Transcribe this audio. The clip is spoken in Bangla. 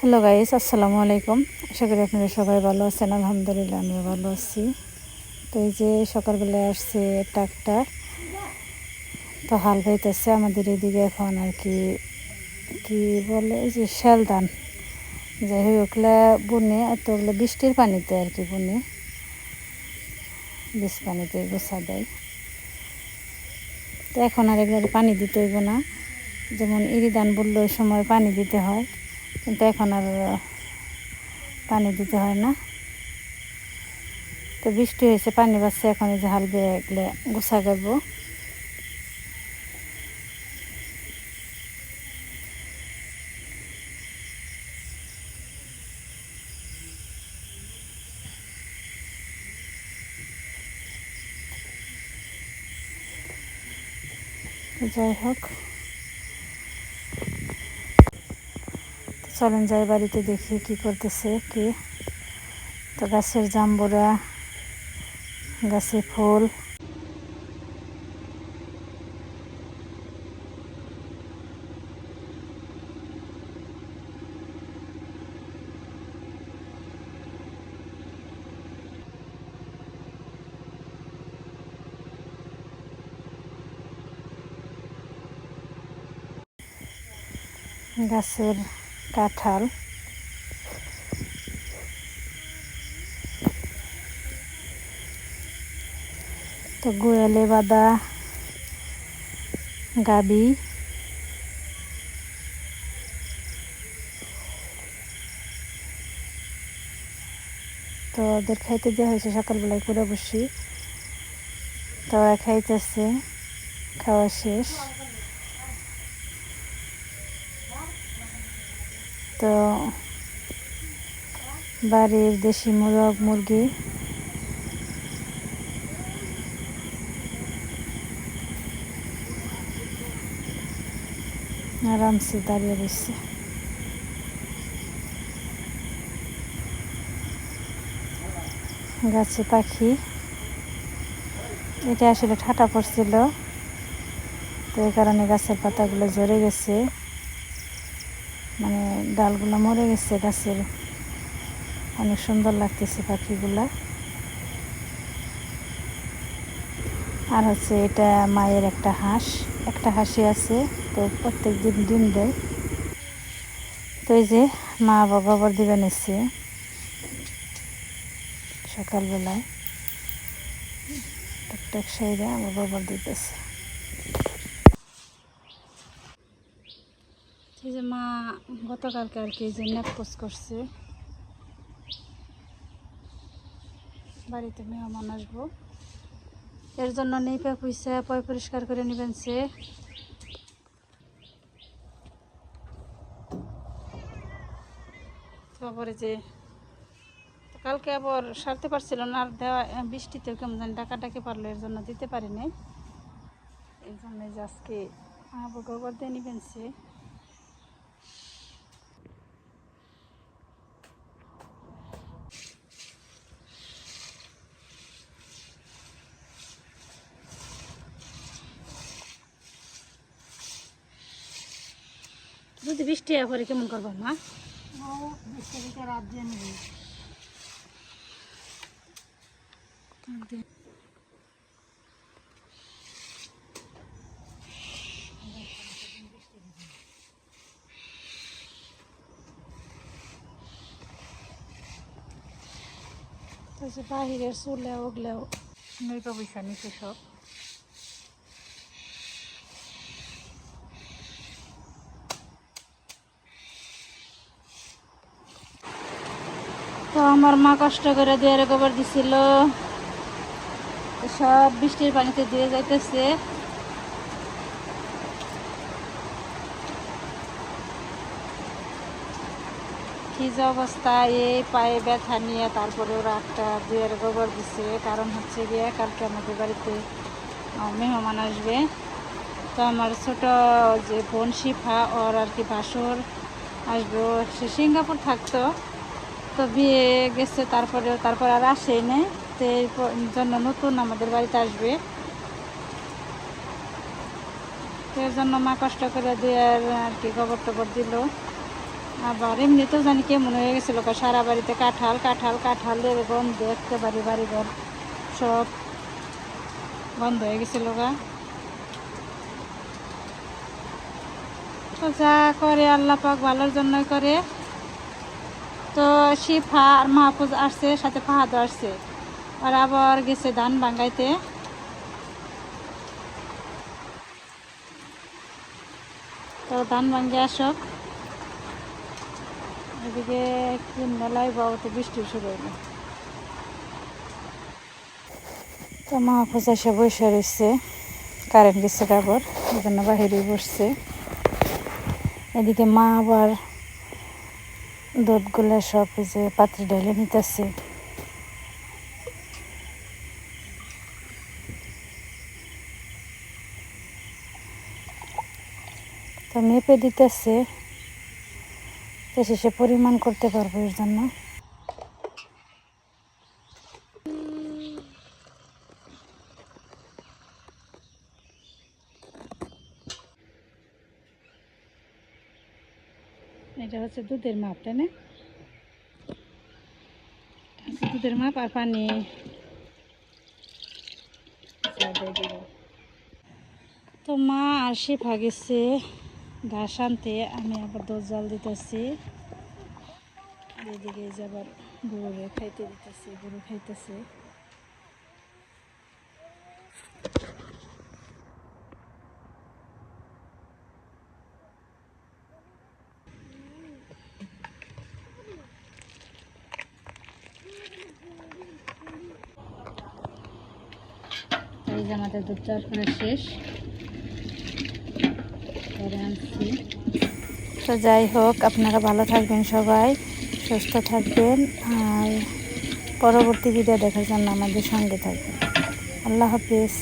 হ্যালো গাইস, আসসালামু আলাইকুম। আশা করি আপনারা সবাই ভালো আছেন। আলহামদুলিল্লাহ আমিও ভালো আছি। তো এই যে সকালবেলায় আসছে ট্রাক্টর, তো হাল বাইতেছে আমাদের এদিকে এখন আর কি কি বলে এই যে শ্যাল ধান, যাই হোক ওগুলা বুনে, তো ওগুলো বৃষ্টির পানিতে আর কি বুনে, বীজ পানিতে গোছা দেয়। তো এখন আর এগুলোর পানি দিতে হইব না, যেমন ইরি ধান বললে ওই সময় পানি দিতে হয়, কিন্তু এখন আর পানি দিতে হয় না। তো বৃষ্টি হয়েছে, পানি বাড়ছে, এখন এই যে হাল বেয়ে এগুলো গোছা করবো। যাই হোক, চলেন যাই বাড়িতে দেখি কি করতেছে কি। তো গাছের জাম্বুরা, গাছে ফুল, গাছের কাঁঠাল, তো গোয়ালে বাঁধা গাবি, তো ওদের খাইতে দেওয়া হয়েছে সকালবেলায় করে বসি। তো ওরা খাইতেছে, খাওয়া শেষ। তো বাড়ির দেশি মোরগ মুরগি আরামসে দাঁড়িয়ে রয়েছে। গাছে পাখি, এটা আসলে ঠাটা পড়ছিল, তো এই কারণে গাছের পাতাগুলো ঝরে গেছে, মানে ডালগুলো মরে গেছে গাছের। অনেক সুন্দর লাগতেছে পাখিগুলা। আর হচ্ছে এটা মায়ের একটা হাঁস, একটা হাঁসি আছে, তো প্রত্যেক দিন ডিম দেয়। তো এই যে মা আবার গোবর দিবেন এসে সকালবেলায়, টুকটাক সাইডে আবার গোবর দিতেছে। এই যে মা গতকালকে আর কি যে নেকপোস করছে, বাড়িতে মেহমান আসবো, এর জন্য নেপে পুইসা পয় পরিষ্কার করে নেবেন সে। তারপরে যে কালকে আবার সারতে পারছিল না, আর দেওয়া বৃষ্টিতেও কেমন জানি ডাকাডাকি পারলো, এর জন্য দিতে পারি নাই। এই জন্য যে আজকে আবার গোবর দিয়ে নেবেন সে। যদি বৃষ্টি পরে কেমন করবো মা? বৃষ্টি রাত দিয়ে নেবে। বাহিরের চুলে ওগুলো নইপা পয়সা নিচে সব। তো আমার মা কষ্ট করে দুয়ারে গোবর দিছিল, সব বৃষ্টির পানিতে দিয়ে যাইতেছে। কি যে অবস্থা, এই পায়ে ব্যথা নিয়ে তারপরে ওরা একটা দুয়ারে গোবর দিছে, কারণ হচ্ছে গিয়ে কালকে আমাদের বাড়িতে মেহমান আসবে। তো আমার ছোট যে বোন শিফা, ওর আর কি বাসর আসবে, সে সিঙ্গাপুর থাকতো, তো বিয়ে গেছে, তারপর আর আসেই নেই। তো এই জন্য নতুন আমাদের বাড়িতে আসবে, তো এর জন্য মা কষ্ট করে দিয়ে আর কি গোবর টোবর দিল। আবার এমনিতেও জানি কেমন হয়ে গেছিলো, সারা বাড়িতে কাঁঠাল কাঁঠাল কাঁঠালের গন্ধ, একেবারে বাড়িঘর সব বন্ধ হয়ে গেছিলো গা। তো যা করে আল্লাহ পাক ভালোর জন্যই করে। তো শিফা আর মাহফুজ আসছে, সাথে ফাহাদও আসছে, আর আবার গেছে ধান ভাঙ্গাইতে। তো ধান ভাঙ্গে আসক, এদিকে কি মেলায় বাবুতে বৃষ্টি শুরু হইলো। তো মাহফুজ এসে বসে রয়েছে, কারেন্ট গেছে কাপড়, এই জন্য বাহিরে বসছে। এদিকে মা আবার দুধগুলো সব যে পাত্রে ঢেলে নিতেছে। তো মেপে দিতেছে, তো শেষে পরিমাণ করতে পারবো এর জন্য। এটা হচ্ছে দুধের মাপ, তাই না? দুধের মাপ আর পানি তো মা আর শিফা গেছে ঘাস আনতে, আমি আবার দুধ জাল দিতেছি। আর এদিকে যে আবার গরুরে খাইতে দিতেছি, গরু খাইতেছে। এই যে আমাদের দুধ চাষ করা শেষ, পরে আনছি। তো যাই হোক, আপনারা ভালো থাকবেন, সবাই সুস্থ থাকবেন, আর পরবর্তী ভিডিও দেখার জন্য আমাদের সঙ্গে থাকবেন। আল্লাহ হাফিজ।